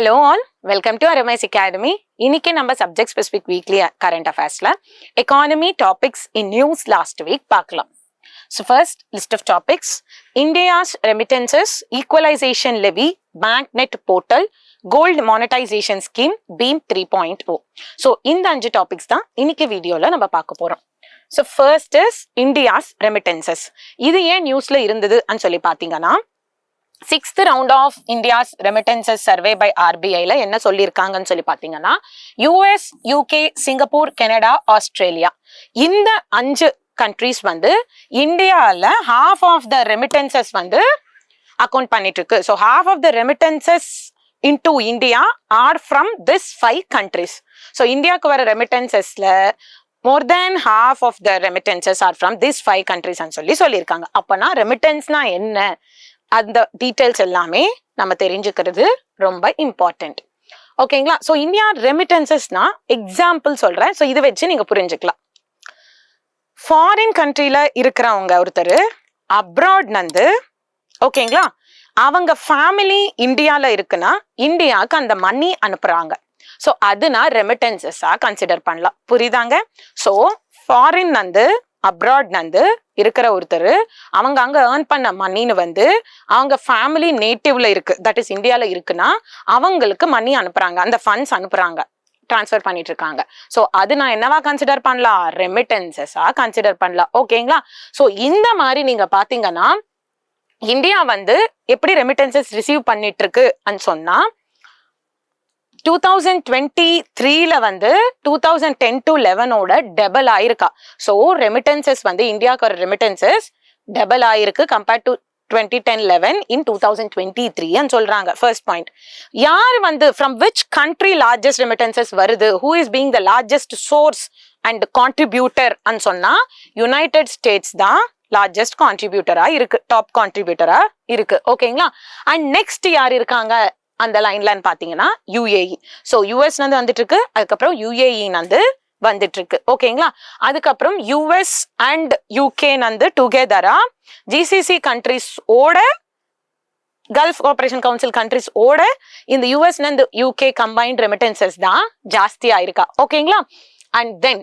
Hello all, welcome to RMIS Academy. இன்னைக்கு நம்ம subject specific weekly current affairsல economy topics in news last week பார்க்கலாம். So first list of topics: India's remittances, equalization levy, banknet portal, gold monetization scheme, BEAM 3.0. So இந்த 5 topics தான் இன்னைக்கு வீடியோல நம்ம பார்க்க போறோம். So first is India's remittances. இது ஏன் நியூஸ்ல இருந்தது ன்னு சொல்லி பாத்தீங்கன்னா, 6th round of India's remittances survey by RBI ல என்ன சொல்லியிருக்காங்கன்னு சொல்லி பாத்தீங்கன்னா, US, UK, Singapore, Canada, Australia இந்த 5 countries வந்து இந்தியால half of the remittances வந்து அக்கௌண்ட் பண்ணிட்டு இருக்கு. So half of the remittances into India are from this 5 countries. So இந்தியாவுக்கு வர remittancesல more than half of the remittances are from these 5 countries ன்னு சொல்லியிருக்காங்க. அப்பனா ரெமிட்டன்ஸ்னா என்ன, அந்த டீடைல்ஸ் எல்லாமே நம்ம தெரிஞ்சுக்கிறது ரொம்ப இம்பார்ட்டன்ட். ஓகேங்களா? ஸோ இந்தியா ரெமிட்டன்சஸ்னா எக்ஸாம்பிள் சொல்றேன். ஸோ இதை வச்சு நீங்க புரிஞ்சுக்கலாம். ஃபாரின் கண்ட்ரில இருக்கிறவங்க ஒருத்தர் அப்ராட் நந்து, ஓகேங்களா, அவங்க ஃபேமிலி இந்தியால இருக்குன்னா இந்தியாவுக்கு அந்த மணி அனுப்புறாங்க. ஸோ அதுனா ரெமிட்டன்சஸா கன்சிடர் பண்ணலாம். புரியுதாங்க? ஸோ ஃபாரின் நந்து அப்ராட் நந்து இருக்கிற ஒருத்தர் அவங்க அங்க ஏர்ன் பண்ண மணின்னு வந்து அவங்க ஃபேமிலி நேட்டிவ்ல இருக்கு, தட் இஸ் இந்தியால இருக்குன்னா அவங்களுக்கு மணி அனுப்புறாங்க, அந்த ஃபண்ட்ஸ் அனுப்புறாங்க, டிரான்ஸ்ஃபர் பண்ணிட்டு இருக்காங்க. ஸோ அது நான் என்னவா கன்சிடர் பண்ணலாம்? ரெமிட்டன்சஸா கன்சிடர் பண்ணலாம். ஓகேங்களா? ஸோ இந்த மாதிரி நீங்க பாத்தீங்கன்னா இந்தியா வந்து எப்படி ரெமிட்டன்சஸ் ரிசீவ் பண்ணிட்டு இருக்கு சொன்னா, 2023ல வந்து 2010 to 11 டபுள் ஆயிருக்கா. ஸோ ரெமிட்டன்சஸ் வந்து இந்தியாவுக்கு ஒரு ரெமிட்டன்சஸ் டபுள் ஆயிருக்கு கம்பேர்ட் டு 2010-11 இன் 2023 சொல்றாங்க. First point. யார் வந்து from which country largest remittances வருது, who is being the largest source and contributor சொன்னா யுனைடெட் ஸ்டேட்ஸ் தான் லார்ஜஸ்ட் கான்ட்ரிபியூட்டரா இருக்கு, டாப் கான்ட்ரிபியூட்டரா இருக்கு. ஓகேங்களா? அண்ட் நெக்ஸ்ட் யார் இருக்காங்க அந்த லைன்ல பாத்தீங்கன்னா UAE. ஸோ யூஎஸ் வந்துட்டு இருக்கு, அதுக்கப்புறம் UAE வந்துட்டு இருக்கு. ஓகேங்களா? அதுக்கப்புறம் US அண்ட் UK டுகெதரா GCC கண்ட்ரிஸ் ஓட, கல்ஃப் கோஆபரேஷன் கவுன்சில் கண்ட்ரிஸ் ஓட இந்த US and UK combined remittances தான் ஜாஸ்தி ஆயிருக்கா. ஓகேங்களா? And then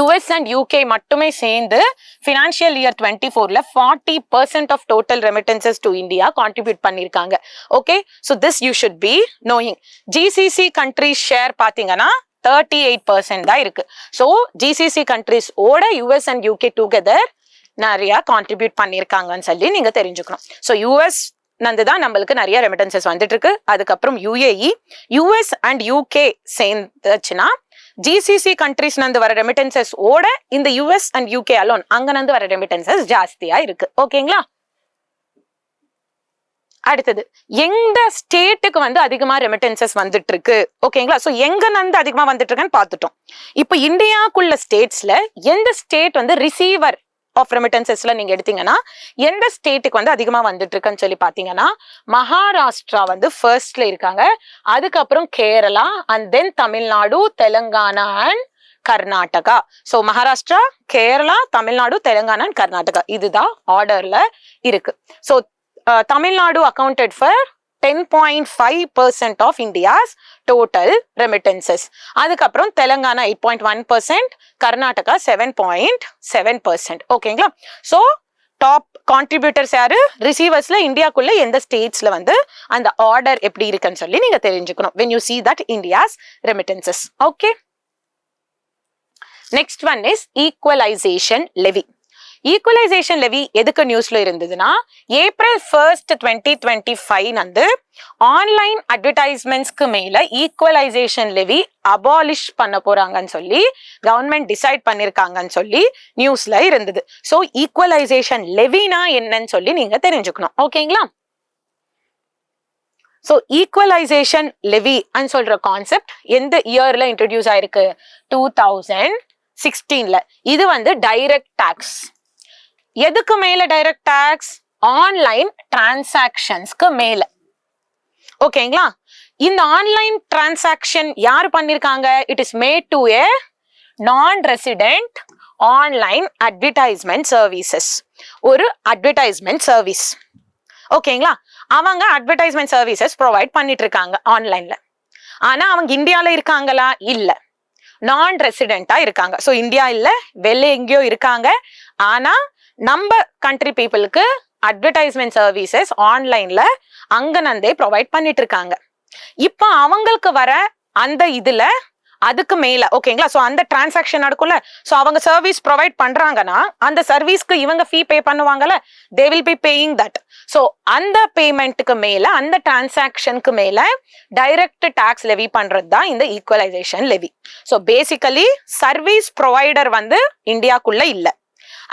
US and UK மட்டுமே சேர்ந்து ஃபினான்ஷியல் இயர் 24ல 40% of total remittances to India contribute பண்ணிருக்காங்க. Okay, so this you should be knowing. GCC countries share பாத்தீங்கன்னா 38% தான் இருக்கு. ஸோ GCC கண்ட்ரிஸ் ஓட US and UK டுகெதர் நிறைய கான்ட்ரிபியூட் பண்ணிருக்காங்கன்னு சொல்லி நீங்க தெரிஞ்சுக்கணும். ஸோ US தான் நம்மளுக்கு நிறைய ரெமிட்டன்சஸ் வந்துட்டு இருக்கு. அதுக்கப்புறம் UAE, US and UK சேர்ந்துச்சுன்னா GCC countries வர ரெமிட்டன்சஸ் ஓட இந்த US and UK அலோன் அங்க வர ரெமிட்டன்சஸ் ஜாஸ்தியா இருக்கு. ஓகேங்களா? அடுத்தது, எந்த ஸ்டேட்டுக்கு அதிகமா ரெமிட்டன்சஸ் வந்துட்டு இருக்கு. ஓகேங்களா? சோ எங்க அதிகமா வந்துட்டு இருக்குன்னு பாத்துட்டோம். இப்போ இந்தியாக்குள்ள ஸ்டேட்ஸ்ல எந்த ஸ்டேட் ரிசீவர் ஆஃப் ரெமிட்டன்சஸ்ல நீங்க எடுத்தீங்கன்னா எந்த ஸ்டேட்டுக்கு அதிகமா வந்துட்டு இருக்குன்னு சொல்லி பாத்தீங்கன்னா, மகாராஷ்டிரா ஃபர்ஸ்ட்ல இருக்காங்க, அதுக்கப்புறம் Kerala and then Tamil Nadu, Telangana and Karnataka. So Maharashtra, Kerala, Tamil Nadu, Telangana and Karnataka இதுதான் ஆர்டர்ல இருக்கு. So Tamil Nadu accounted for 10.5% of India's total remittances. அதுக்கப்புறம் தெலுங்கானா 8.1%, கர்நாடகா 7.7%. ஓகேங்களா? ஸோ டாப் கான்ட்ரிபியூட்டர்ஸ் யாரு, ரிசீவர்ஸ்ல இந்தியாக்குள்ள எந்த ஸ்டேட்ஸ்ல அந்த ஆர்டர் எப்படி இருக்குன்னு சொல்லி நீங்க தெரிஞ்சுக்கணும் when you see that India's remittances. Okay, next one is equalization levy. Equalisation levy எதுக்கு நியூஸ்ல இருந்ததுன்னா, April 1st 2025 ஆன்லைன் அட்வர்டைஸ்மெண்ட்ஸ்க்கு மேல ஈக்குவலைசேஷன் லெவி அபாலிஷ் பண்ண போறாங்கன்னு சொல்லி கவர்மெண்ட் டிசைட் பண்ணிருக்காங்கன்னு சொல்லி நியூஸ்ல இருந்தது. ஸோ ஈக்குவலைசேஷன் லெவினா என்னன்னு சொல்லி நீங்க தெரிஞ்சுக்கணும். ஓகேங்களா? ஸோ ஈக்குவலைசேஷன் லெவி சொல்ற கான்செப்ட் எந்த இயர்ல இன்ட்ரடியூஸ் ஆயிருக்கு? 2016ல. இது டைரக்ட் டாக்ஸ். எதுக்கு மேல டைரக்ட் டாக்ஸ்? ஆன்லைன் டிரான்சாக்ஷன்ஸ்க்கு மேல. ஓகேங்களா? இந்த ஆன்லைன் டிரான்சாக்ஷன் யார் பண்ணிருக்காங்க? இட் இஸ் மேட் டு ஏ நான் ரெசிடென்ட் ஆன்லைன் அட்வர்டைஸ்மெண்ட் சர்வீசஸ். ஒரு அட்வர்டைஸ்மெண்ட் சர்வீஸ். ஓகேங்களா? அவங்க அட்வர்டைஸ்மெண்ட் சர்வீசஸ் ப்ரொவைட் பண்ணிட்டு இருக்காங்க ஆன்லைன்ல. ஆனா அவங்க இந்தியால இருக்காங்களா? இல்ல, நான் ரெசிடென்டா இருக்காங்க. ஸோ இந்தியா இல்ல, வெளில எங்கேயோ இருக்காங்க. ஆனா நம்ம கண்ட்ரி பீப்புளுக்கு அட்வர்டைஸ்மெண்ட் சர்வீசஸ் ஆன்லைன்ல அங்கனந்தே ப்ரொவைட் பண்ணிட்டு இருக்காங்க. இப்ப அவங்களுக்கு வர அந்த இதுல அதுக்கு மேல ஓகேங்களா? சோ அந்த டிரான்சாக்ஷன் நடக்கும்ல, சோ அவங்க சர்வீஸ் ப்ரொவைட் பண்றாங்கன்னா அந்த சர்வீஸ்க்கு இவங்க ஃபீ பே பண்ணுவாங்கல்ல, they will be paying that. So அந்த பேமெண்ட்டுக்கு மேல, அந்த டிரான்சாக்ஷனுக்கு மேல டைரக்ட் டாக்ஸ் லெவி பண்றது தான் இந்த equalisation levy. So basically service provider வந்து இந்தியாக்குள்ள இல்ல,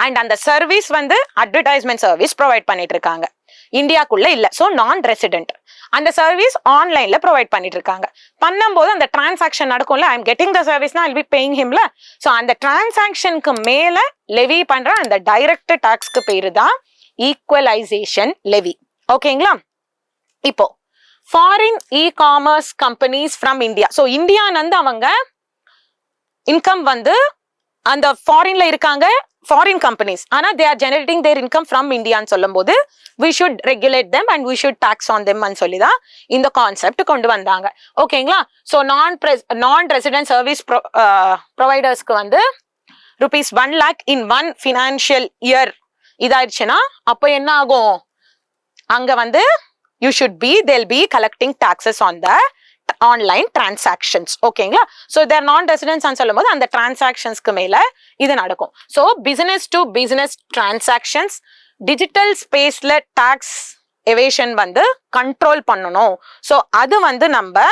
அண்ட் அந்த சர்வீஸ் வந்து அட்வர்டைஸ்மெண்ட் சர்வீஸ் ப்ரொவைட் பண்ணிட்டு இருக்காங்க, இந்தியாக்குள்ள இல்ல. சோ நான் ரெசிடென்ட் அந்த சர்வீஸ் ஆன்லைன்ல ப்ரொவைட் பண்ணிட்டு இருக்காங்க. பண்ணும்போது அந்த டிரான்சாக்ஷன் நடக்கும்ல, ஐ எம் கெட்டிங் த சர்வீஸ்னா ஐ வில் பி பேயிங் ஹிம்ல. சோ அந்த டிரான்சாக்ஷனுக்கு மேல லெவி பண்ற அந்த டைரக்ட் டாக்ஸ்க்கு பேரு தான் ஈக்குவலைசேஷன் லெவி. ஓகேங்களா? இப்போ foreign e-commerce companies from India. So இந்தியானந்து அவங்க இன்கம் வந்து அந்த ஃபாரின்ல இருக்காங்க, ஃபாரின் கம்பெனிஸ், ஆனா they are generating their income from இந்தியான்னு சொல்லும் போது we should regulate them and we should tax on them ன்னு சொல்லி தான் இந்த கான்செப்ட் கொண்டு வந்தாங்க. ஓகேங்களா? ஸோ நான் ரெசிடென்ட் சர்வீஸ் ப்ரொவைடர்ஸ்க்கு வந்து ₹1 lakh in 1 financial year இதாயிடுச்சுன்னா அப்போ என்ன ஆகும்? அங்க வந்து they'll be collecting taxes on the online transactions. ஓகேங்களா? ஸோ தேர் நான் ரெசிடென்ட்ஸ் சொல்லும் போது அந்த டிரான்சாக்ஷன்ஸ்க்கு மேல இது நடக்கும். So business to business transactions digital ஸ்பேஸ்ல டாக்ஸ் எவேஷன் வந்து கண்ட்ரோல் பண்ணணும். ஸோ அது வந்து நம்ம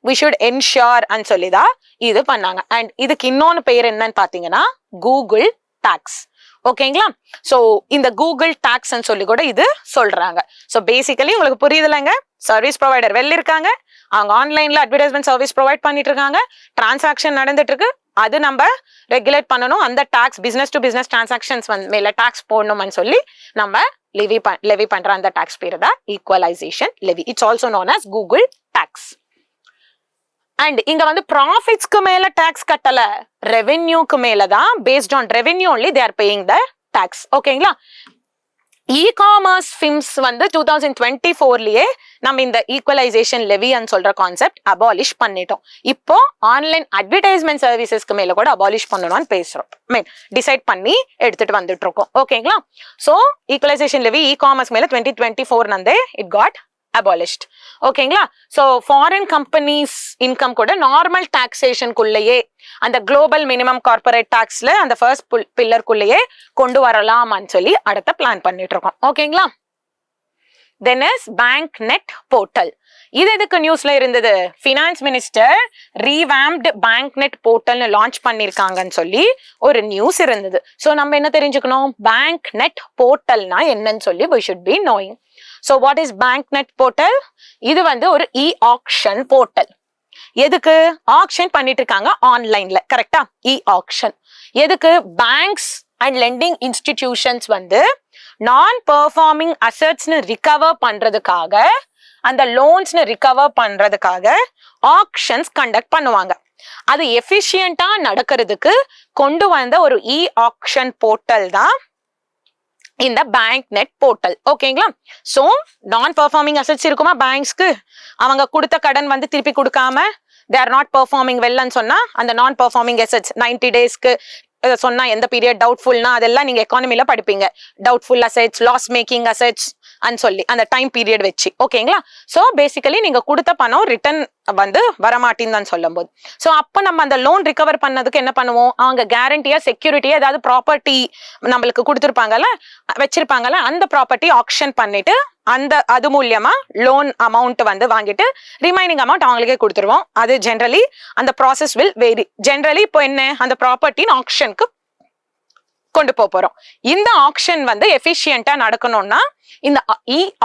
we should ensure and சொல்லிதான் இது பண்ணாங்க. அண்ட் இதுக்கு இன்னொன்னு பேர் என்னன்னு பாத்தீங்கன்னா கூகுள் டாக்ஸ். ஓகேங்களா? ஸோ இந்த கூகுள் டாக்ஸ் சொல்லி கூட இது சொல்றாங்க. ஸோ பேசிக்கலி உங்களுக்கு புரியுதுலங்க, சர்வீஸ் ப்ரொவைடர் வெளில இருக்காங்க, அவங்க ஆன்லைன்ல அட்வர்டைஸ்மெண்ட் சர்வீஸ் ப்ரொவைட் பண்ணிட்டு இருக்காங்க, டிரான்சாக்ஷன் நடந்துட்டு இருக்கு, அது நம்ம ரெகுலேட் பண்ணணும். அந்த tax business to business transactions மேல டாக்ஸ் போடணும்னு சொல்லி நம்ம லெவி பண்ற அந்த டாக்ஸ் பேரு தான் equalisation levy. It's also known as Google tax. And இங்க வந்து ப்ராஃபிட்ஸ்க்கு மேல டாக்ஸ் கட்டல, ரெவென்யூக்கு மேலதான், based on revenue only they are paying the tax. ஓகேங்களா? இ காமர்ஸ் ஃபிம்ஸ் வந்து 2024லயே நம்ம இந்த ஈக்குவலைசேஷன் லெவின்னு சொல்ற கான்செப்ட் அபாலிஷ் பண்ணிட்டோம். இப்போ ஆன்லைன் அட்வர்டைஸ்மெண்ட் சர்வீசஸ்க்கு மேல கூட அபாலிஷ் பண்ணணும்னு பேசுறோம், டிசைட் பண்ணி எடுத்துட்டு வந்துட்டு இருக்கோம். ஓகேங்களா? So equalisation levy e commerce மேல 2024 இட் காட் abolished. ஓகேங்களா? சோ ஃபாரின் கம்பெனிஸ் இன்கம் கூட நார்மல் டாக்ஸேஷனுக்குள்ளேயே அந்த குளோபல் மினிமம் கார்பரேட் டாக்ஸ்ல அந்த ஃபர்ஸ்ட் பில்லருக்குள்ளேயே கொண்டு வரலாமான்னு சொல்லி அடுத்த பிளான் பண்ணிட்டு இருக்கோம். ஓகேங்களா? Then is bank net portal. இது எதுக்கு நியூஸ்ல இருந்தது? Finance minister revamped bank net போர்ட்டல்னு லான்ச் பண்ணிருக்காங்கன்னு சொல்லி ஒரு நியூஸ் இருந்தது. சோ நம்ம என்ன தெரிஞ்சுக்கணும்? பேங்க் நெட் போர்ட்டல்னா என்னன்னு சொல்லி we should be knowing. So what is BankNet portal? இது வந்து ஒரு e-auction portal. எதுக்கு? ஆக்ஷன் பண்ணிட்டு இருக்காங்க ஆன்லைன்ல, கரெக்டா? e-auction எதுக்கு? பேங்க்ஸ் அண்ட் லெண்டிங் இன்ஸ்டிடியூஷன்ஸ் வந்து நான் பெர்ஃபார்மிங் அசெட்ஸ்னு ரிகவர் பண்றதுக்காக, அந்த லோன்ஸ்னு ரிகவர் பண்றதுக்காக ஆக்ஷன்ஸ் கண்டக்ட் பண்ணுவாங்க. அது எஃபிஷியன்ட்டா நடக்கிறதுக்கு கொண்டு வந்த ஒரு e-auction போர்ட்டல் தான் இந்த பேங்க் நெட் போர்ட்டல். ஓகேங்களா? சோ நான் பெர்ஃபார்மிங் அசெட்ஸ் இருக்குமா பேங்க்ஸ்க்கு, அவங்க கொடுத்த கடன் வந்து திருப்பி கொடுக்காம they are not performing well சொன்னா அந்த நான் பெர்ஃபார்மிங் அசெட்ஸ் 90 டேஸ்க்கு சொன்னா எந்த பீரியட் டவுட்ஃபுல்னா அதெல்லாம் நீங்க எக்கானமில படிப்பீங்க. Doubtful assets, loss making assets and சொல்லி அந்த டைம் பீரியட் வச்சு. ஓகேங்களா? சோ பேசிக்கலி நீங்க கொடுத்த பணம் ரிட்டர்ன் வந்து வரமாட்டின்னு சொல்லும் போது, சோ அப்ப நம்ம அந்த லோன் ரிகவர் பண்ணதுக்கு என்ன பண்ணுவோம்? அவங்க கேரண்டியா செக்யூரிட்டியா ஏதாவது ப்ராப்பர்ட்டி நம்மளுக்கு கொடுத்துருப்பாங்கல்ல, வச்சிருப்பாங்கல்ல, அந்த ப்ராப்பர்ட்டி ஆக்ஷன் பண்ணிட்டு அது மூலியமா லோன் அமௌண்ட் வந்து வாங்கிட்டு ரிமைனிங் அமௌண்ட் அவங்களுக்கே கொடுத்துருவோம். அது ஜென்ரலி அந்த ப்ராசஸ் வில் வேரி. ஜென்ரலி இப்போ என்ன, அந்த ப்ராப்பர்ட்டின் ஆக்ஷனுக்கு கொண்டு போறோம். இந்த ஆக்ஷன் வந்து எஃபிஷியன்ட்டா நடக்கணும்னா இந்த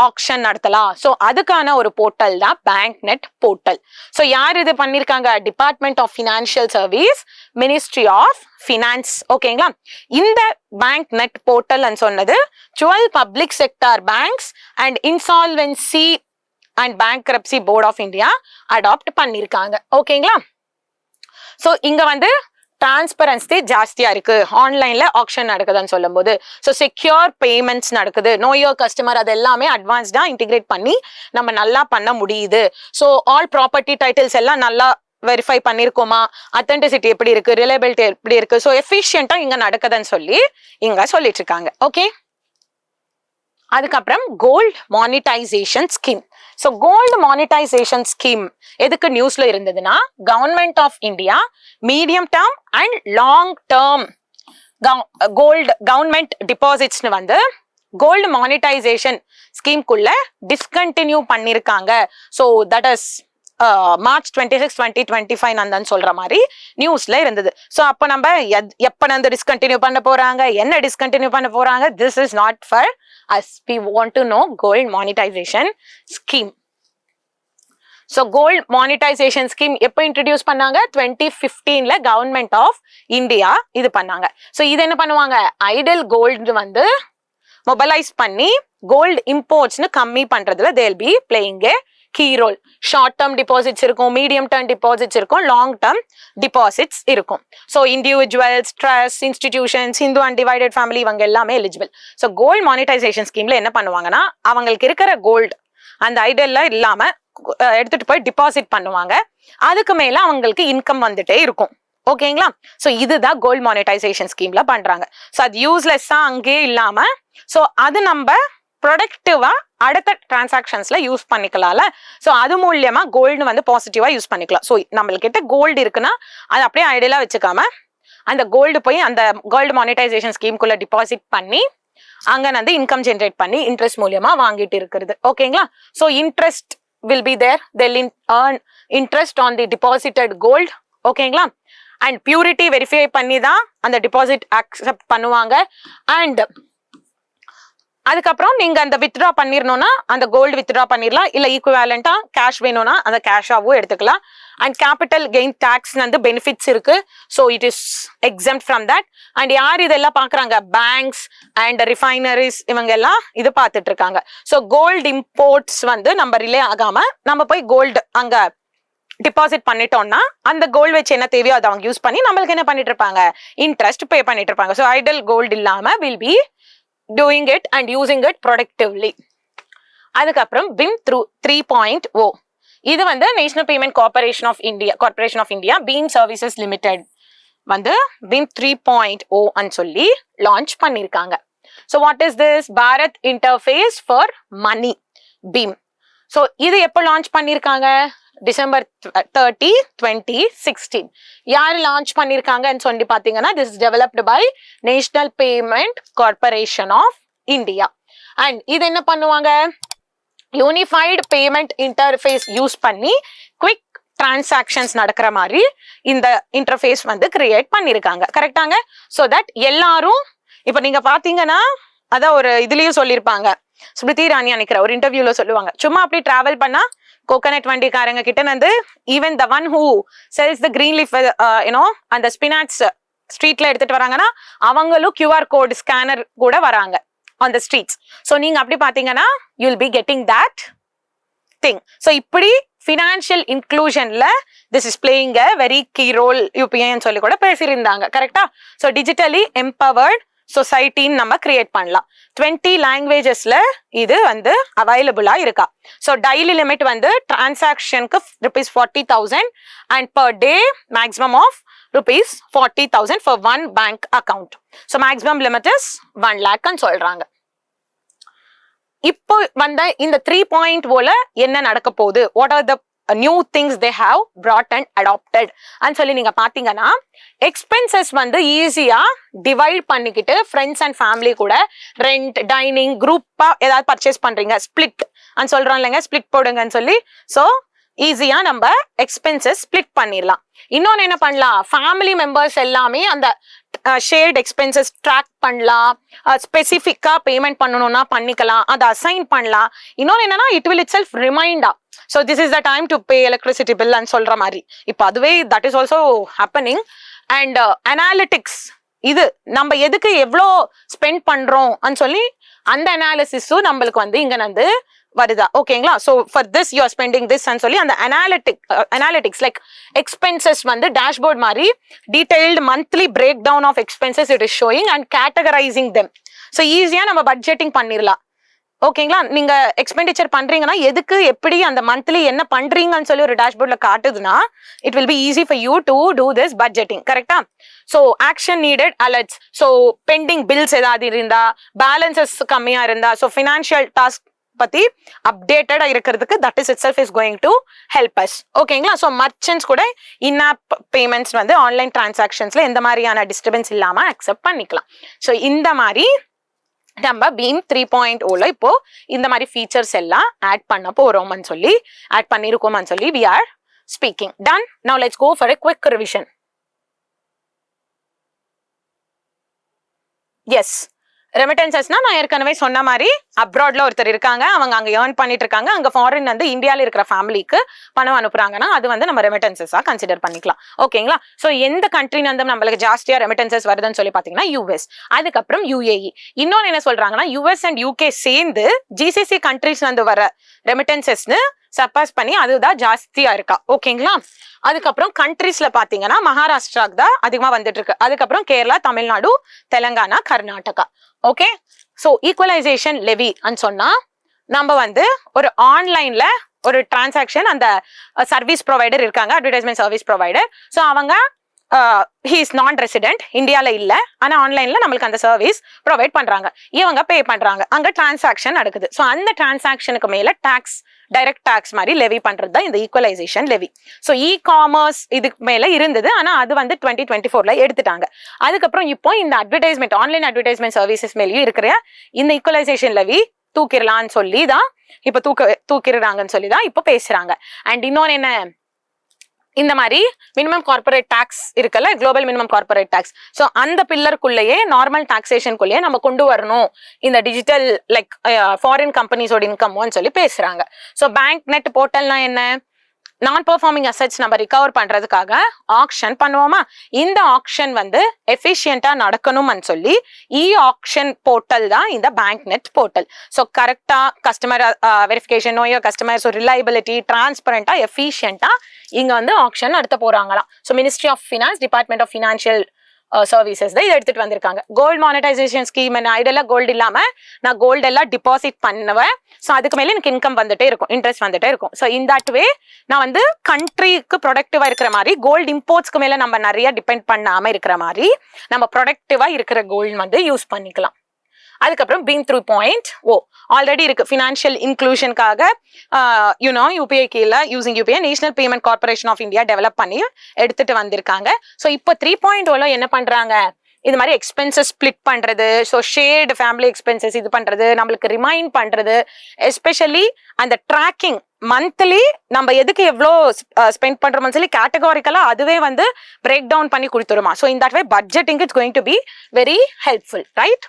ஆக்ஷன் நடத்தலாம். சோ அதுக்கான ஒரு போர்ட்டல் தான் பேங்க் நெட் போர்ட்டல். சோ யார் இது பண்ணிருக்காங்க? Department of financial service, ministry of finance. ஓகேங்களா? இந்த பேங்க் நெட் போர்ட்டல் சொன்னது 12 public sector banks and insolvency and bankruptcy board of India adopt பண்ணிருக்காங்க. ஓகேங்களா? சோ இங்க வந்து டிரான்ஸ்பரன்சி ஜாஸ்தியா இருக்கு, ஆன்லைன்ல ஆக்ஷன் நடக்குதுன்னு சொல்லும் போது. ஸோ செக்யூர் பேமெண்ட்ஸ் நடக்குது, நோ யோர் கஸ்டமர், அது எல்லாமே அட்வான்ஸ்டா இன்டிகிரேட் பண்ணி நம்ம நல்லா பண்ண முடியுது. ஸோ ஆல் ப்ராப்பர்ட்டி டைட்டில்ஸ் எல்லாம் நல்லா வெரிஃபை பண்ணிருக்கோமா, அத்தென்டிசிட்டி எப்படி இருக்கு, ரிலையபிலிட்டி எப்படி இருக்கு, ஸோ எஃபிஷியன்ட்டா இங்க நடக்குதுன்னு சொல்லி இங்க சொல்லிட்டு இருக்காங்க. ஓகே, அதுக்கப்புறம் gold monetisation scheme. So gold monetisation scheme எதுக்கு நியூஸ்ல இருந்ததுன்னா, government of India medium term and long term gold government டிபாசிட்ஸ்னு வந்து கோல்டு மானிட்டைசேஷன் ஸ்கீம்குள்ள டிஸ்கண்டினியூ பண்ணிருக்காங்க. ஸோ தட் இஸ் March 26, 2025 நான் சொல்ற மாதிரி நியூஸ்ல இருந்தது. ஸோ அப்போ நம்ம எப்ப வந்து டிஸ்கண்டினியூ பண்ண போறாங்க, என்ன டிஸ்கண்டினியூ பண்ண போறாங்க, this is not for us. We want to know gold monetisation scheme. So gold monetisation scheme எப்போ இன்ட்ரடியூஸ் பண்ணாங்க, 2015ல கவர்மெண்ட் ஆஃப் இந்தியா இது பண்ணாங்க. ஸோ இது என்ன பண்ணுவாங்க, ஐடல் கோல்டு வந்து மொபைலைஸ் பண்ணி கோல்டு இம்போர்ட்ஸ்னு கம்மி பண்றதுல they'll be playing a key role. Short term deposits இருக்கும், மீடியம் டேர்ம் டிபாசிட்ஸ் இருக்கும், லாங் டேர்ம் டிபாசிட்ஸ் இருக்கும். So individuals, trust, institutions, Hindu undivided family இவங்க எல்லாமே எலிஜிபிள். ஸோ கோல்டு மானிட்டைசேஷன் ஸ்கீம்ல என்ன பண்ணுவாங்கன்னா, அவங்களுக்கு இருக்கிற கோல்டு அந்த ஐடல்ல இல்லாம எடுத்துட்டு போய் டிபாசிட் பண்ணுவாங்க. அதுக்கு மேல அவங்களுக்கு இன்கம் வந்துட்டே இருக்கும். ஓகேங்களா? ஸோ இதுதான் கோல்டு மானிட்டைசேஷன் ஸ்கீம்ல பண்றாங்க. ஸோ அது யூஸ்லெஸ்ஸா அங்கேயே இல்லாம ஸோ அது நம்ம ப்ரொடக்டிவா அடுத்த டிரான்சாக்ஷன்ஸ்ல யூஸ் பண்ணிக்கலாம்ல. ஸோ அது மூலியமா கோல்டு வந்து பாசிட்டிவா யூஸ் பண்ணிக்கலாம். ஸோ நம்மள்கிட்ட கோல்டு இருக்குன்னா அது அப்படியே ஐடியலா வச்சுக்காம அந்த கோல்டு போய் அந்த கோல்டு மானிட்டைசேஷன் ஸ்கீம்குள்ள டிபாசிட் பண்ணி அங்க வந்து இன்கம் ஜென்ரேட் பண்ணி இன்ட்ரெஸ்ட் மூலியமா வாங்கிட்டு இருக்கிறது. ஓகேங்களா? So interest will be there, they'll earn interest on the deposited gold. ஓகேங்களா? அண்ட் பியூரிட்டி வெரிஃபை பண்ணி தான் அந்த டிபாசிட் அக்செப்ட் பண்ணுவாங்க. அண்ட் அதுக்கப்புறம் நீங்க அந்த வித்ட்ரா பண்ணிரணும்னா அந்த கோல்டு வித்ட்ரா பண்ணிடலாம், இல்ல ஈக்குவேலண்டா கேஷ் வேணும்னா அந்த கேஷாவும் எடுத்துக்கலாம். அண்ட் கேபிட்டல் கெயின் டாக்ஸ் வந்து பெனிஃபிட்ஸ் இருக்கு. So it is exempt from that. And யார் இதெல்லாம் பாக்குறாங்க, பேங்க்ஸ் அண்ட் ரிஃபைனரிஸ் இவங்க எல்லாம் இது பார்த்துட்டு இருக்காங்க. ஸோ கோல்டு இம்போர்ட்ஸ் வந்து நம்ம ரிலே ஆகாம நம்ம போய் கோல்டு அங்க டிபாசிட் பண்ணிட்டோம்னா அந்த கோல்டு வச்சு என்ன தேவையோ அதை அவங்க யூஸ் பண்ணி நம்மளுக்கு என்ன பண்ணிட்டு இருப்பாங்க, இன்ட்ரெஸ்ட் பே பண்ணிட்டு இருப்பாங்க. ஸோ ஐடல் கோல்டு இல்லாம will be doing it and using it productively. அதுக்கப்புறம் BIM 3.0 இது வந்து national payment corporation of India BHIM services limited வந்து BIM 3.0 ன்னு சொல்லி லான்ச் பண்ணிருக்காங்க. So what is this, Bharat interface for money BHIM. So இது எப்போ லான்ச் பண்ணிருக்காங்க, டிசம்பர் 30, 2016. யார் லான்ச் பண்ணிருக்காங்கன்னு சொல்லி பாத்தீங்கன்னா, this is developed by national payment corporation of India. And இது என்ன பண்ணுவாங்க, யூனிஃபைடு பேமெண்ட் இன்டர்ஃபேஸ் யூஸ் பண்ணி குவிக் டிரான்சாக்ஷன்ஸ் நடக்கிற மாதிரி இந்த இன்டர்ஃபேஸ் வந்து கிரியேட் பண்ணிருக்காங்க. கரெக்டாங்க? ஸோ தட் எல்லாரும் இப்ப நீங்க பாத்தீங்கன்னா அதான் ஒரு இதுலயும் சொல்லியிருப்பாங்க, ஸ்மிருதி இரானி நினைக்கிற ஒரு இன்டர்வியூல சொல்லுவாங்க, சும்மா அப்படி டிராவல் பண்ணா கோகனட் வண்டிக்காரங்க கிட்ட வந்து even the one who sells the green leaf அந்த ஸ்பினாச் ஸ்ட்ரீட்ல எடுத்துட்டு வராங்கன்னா அவங்களும் QR கோட் ஸ்கேனர் கூட வராங்க ஆன் த ஸ்ட்ரீட்ஸ். ஸோ நீங்க அப்படி பாத்தீங்கன்னா you will be getting that thing. So இப்படி ஃபினான்ஷியல் இன்க்ளூஷன்ல this is playing a very key role யூபிஐன்னு சொல்லி கூட பேசியிருந்தாங்க. கரெக்டா? ஸோ டிஜிட்டலி எம்பவர்ட் சொசைட்டின்னு நம்ம கிரியேட் பண்ணலாம். 20 லாங்குவேஜஸ்ல இது வந்து அவைலபிளா இருக்கா. ஸோ டெய்லி லிமிட் வந்து டிரான்சாக்ஷனுக்கு ₹40,000 and per day maximum of ₹40,000 for one bank account. So maximum limit is 1 lakh சொல்றாங்க. இப்போ வந்த இந்த 3.0ல என்ன நடக்க போகுது, what are the new things they have brought and adopted and சொல்லி நீங்க பாத்தீங்கன்னா, எக்ஸ்பென்சஸ் வந்து ஈஸியா டிவைட் பண்ணிக்கிட்டு ஃப்ரெண்ட்ஸ் அண்ட் ஃபேமிலி கூட ரெண்ட், டைனிங், குரூப்பா ஏதாவது பர்ச்சேஸ் பண்றீங்க, ஸ்பிளிட் அண்ட் சொல்றோம் இல்லைங்க, ஸ்பிளிட் போடுங்கன்னு சொல்லி. ஸோ ஈஸியா நம்ம எக்ஸ்பென்சஸ் ஸ்பிளிட் பண்ணிடலாம். இன்னொன்னு என்ன பண்ணலாம், ஃபேமிலி மெம்பர்ஸ் எல்லாமே அந்த ஷேர்ட் எக்ஸ்பென்சஸ் ட்ராக் பண்ணலாம், ஸ்பெசிஃபிக்கா பேமெண்ட் பண்ணணும்னா பண்ணிக்கலாம், அதை அசைன் பண்ணலாம். இன்னொன்னு என்னன்னா, இட் வில் இட் செல்ஃப் ரிமைண்டா, so this is the time to pay electricity bill and சொல்ற மாதிரி. இப்போ அதுவே that is also happening. And analytics, இது நம்ம எதுக்கு எவ்வளோ ஸ்பெண்ட் பண்றோம் சொல்லி அந்த அனாலிசிஸும் நம்மளுக்கு வந்து இங்க வந்து வருதா ஓகேங்களா. So for this you are spending this சொல்லி அந்த அனாலிட்டிக்ஸ் லைக் எக்ஸ்பென்சஸ் வந்து டேஷ்போர்ட் மாதிரி detailed monthly break down of expenses it is showing and categorising them. So ஈஸியா நம்ம பட்ஜெட்டிங் பண்ணிடலாம் ஓகேங்களா. நீங்க எக்ஸ்பெண்டிச்சர் பண்றீங்கன்னா எதுக்கு எப்படி அந்த மந்த்லி என்ன பண்றீங்கன்னு சொல்லி ஒரு டேஷ்போர்ட்ல காட்டுதுன்னா it will be easy for you to do this budgeting கரெக்டா. So action needed alerts, so pending bills ஏதாவது இருந்தா, பேலன்சஸ் கம்மியா இருந்தா, ஸோ ஃபினான்ஷியல் டாஸ்க் பத்தி அப்டேட்டடா இருக்கிறதுக்கு that is it self is going to help us ஓகேங்களா. ஸோ மர்ச்சன்ட்ஸ் கூட enough payments வந்து ஆன்லைன் டிரான்சாக்ஷன்ஸ்ல எந்த மாதிரியான டிஸ்டர்பன்ஸ் இல்லாம அக்செப்ட் பண்ணிக்கலாம். ஸோ இந்த மாதிரி நம்ம பீம் 3.0ல இப்போ இந்த மாதிரி ஃபீச்சர்ஸ் எல்லாம் ஆட் பண்ண போறோம்னு சொல்லி ஆட் பண்ணிருக்கோம்னு சொல்லி we are speaking. Done. Now let's go for a quick revision. Yes. ரெமிட்டன்சஸ்னா நான் ஏற்கனவே சொன்ன மாதிரி அப்ராட்ல ஒருத்தர் இருக்காங்க, அவங்க அங்க ஏர்ன் பண்ணிட்டு இருக்காங்க, அங்க ஃபாரின் வந்து இந்தியால இருக்கிற ஃபேமிலிக்கு பணம் அனுப்புறாங்கன்னா அது வந்து நம்ம ரெமிட்டன்சஸா கன்சிடர் பண்ணிக்கலாம் ஓகேங்களா. ஸோ எந்த கண்ட்ரில வந்து நம்மளுக்கு ஜாஸ்தியா ரெமிட்டன்சஸ் வருதுன்னு சொல்லி பாத்தீங்கன்னா யூஎஸ், அதுக்கப்புறம் யுஏஇ. இன்னொன்னு என்ன சொல்றாங்கன்னா யூஎஸ் அண்ட் யூகே சேர்ந்து ஜிசிசி கண்ட்ரிஸ்ல இருந்து வர ரெமிட்டன்சஸ்னு சர்பாஸ் பண்ணி அதுதான் ஜாஸ்தியா இருக்கா ஓகேங்களா. அதுக்கப்புறம் கண்ட்ரிஸ்ல பாத்தீங்கன்னா மகாராஷ்டிராக்கு தான் அதிகமா வந்துட்டு இருக்கு, அதுக்கப்புறம் Kerala, Tamil Nadu, Telangana, Karnataka okay. So equalisation levy சொன்னா நம்ம வந்து ஒரு ஆன்லைன்ல ஒரு டிரான்சாக்ஷன் அந்த சர்வீஸ் ப்ரொவைடர் இருக்காங்க, அட்வர்டைஸ்மெண்ட் சர்வீஸ் ப்ரொவைடர். ஸோ அவங்க ஹி இஸ் நான் ரெசிடென்ட், இந்தியால இல்ல, ஆனா ஆன்லைன்ல நம்மளுக்கு அந்த சர்வீஸ் ப்ரொவைட் பண்றாங்க, இவங்க பே பண்றாங்க, அங்க டிரான்சாக்ஷன் நடக்குது. ஸோ அந்த டிரான்சாக்ஷனுக்கு மேல டாக்ஸ், டைரக்ட் டாக்ஸ் மாதிரி லெவி பண்றது தான் இந்த equalisation levy. So e commerce இதுக்கு மேல இருந்தது, ஆனா அது வந்து 2024ல எடுத்துட்டாங்க. அதுக்கப்புறம் இப்போ இந்த அட்வர்டைஸ்மெண்ட் ஆன்லைன் அட்வர்டைஸ்மெண்ட் சர்வீசஸ் மேலேயும் இருக்கிற இந்த ஈக்குவலைசேஷன் லெவி தூக்கிடலான்னு சொல்லி தான் இப்ப தூக்கிடுறாங்கன்னு சொல்லி தான் இப்போ பேசுறாங்க. அண்ட் இன்னொன்னு என்ன, இந்த மாதிரி மினிமம் கார்பரேட் டாக்ஸ் இருக்குல்ல, global minimum corporate tax, so அந்த பில்லருக்குள்ளேயே நார்மல் டாக்ஸேஷனுக்குள்ளேயே நம்ம கொண்டு வரணும் இந்த டிஜிட்டல் லைக் ஃபாரின் கம்பெனிஸோட இன்கம்னு சொல்லி பேசுறாங்க. ஸோ பேங்க் நெட் போர்ட்டல்னா என்ன, நான் பெர்ஃபார்மிங் அசெட்ஸ் நம்ம ரிகவர் பண்றதுக்காக ஆக்ஷன் பண்ணுவோமா, இந்த ஆக்ஷன் வந்து எஃபிஷியண்டா நடக்கணும்னு சொல்லி இ ஆக்ஷன் போர்ட்டல் தான் இந்த பேங்க் நெட் போர்ட்டல். ஸோ கரெக்டா customer verification, know your customer, so reliability, டிரான்ஸ்பரண்டா, எஃபிஷியண்டா இங்க வந்து ஆக்ஷன் நடத்த போறாங்களாம். So ministry of finance, department of financial services தான் இதை எடுத்துட்டு வந்திருக்காங்க. கோல்டு மானிட்டைசேஷன் ஸ்கீம், ஐடியெல்லாம் கோல்டு இல்லாம நான் கோல்டு எல்லாம் டிபாசிட் பண்ணுவேன், ஸோ அதுக்கு மேல எனக்கு இன்கம் வந்துட்டே இருக்கும், இன்ட்ரெஸ்ட் வந்துட்டே இருக்கும். ஸோ இந்த வே நான் வந்து கண்ட்ரிக்கு ப்ரொடக்டிவா இருக்கிற மாதிரி, கோல்டு இம்போர்ட்ஸ்க்கு மேல நம்ம நிறைய டிபெண்ட் பண்ணாம இருக்கிற மாதிரி நம்ம ப்ரொடக்டிவா இருக்கிற கோல்டு வந்து யூஸ் பண்ணிக்கலாம். அதுக்கப்புறம் பீம் 3.0 ஆல்ரெடி இருக்கு, ஃபினான்ஷியல் இன்க்ளூஷனுக்காக யூபிஐ கீழே using UPI national payment corporation of India develop பண்ணி எடுத்துட்டு வந்திருக்காங்க. ஸோ இப்போ 3.0ல என்ன பண்றாங்க, இது மாதிரி எக்ஸ்பென்சஸ் ஸ்பிளிட் பண்றது, ஸோ ஷேர்டு ஃபேமிலி எக்ஸ்பென்சஸ் இது பண்றது, நம்மளுக்கு ரிமைண்ட் பண்றது, எஸ்பெஷலி அந்த ட்ராக்கிங் மந்த்லி நம்ம எதுக்கு எவ்வளோ ஸ்பெண்ட் பண்றோம்னு சொல்லி கேட்டகாரிக்கலா அதுவே வந்து பிரேக் டவுன் பண்ணி கொடுத்துருமா. So in that way budgeting it's going to be very helpful, right?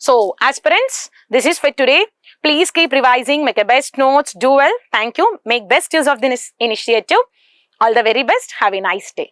So aspirants, this is for today. Please keep revising, make your best notes, do well. Thank you. Make best use of this initiative. All the very best. Have a nice day.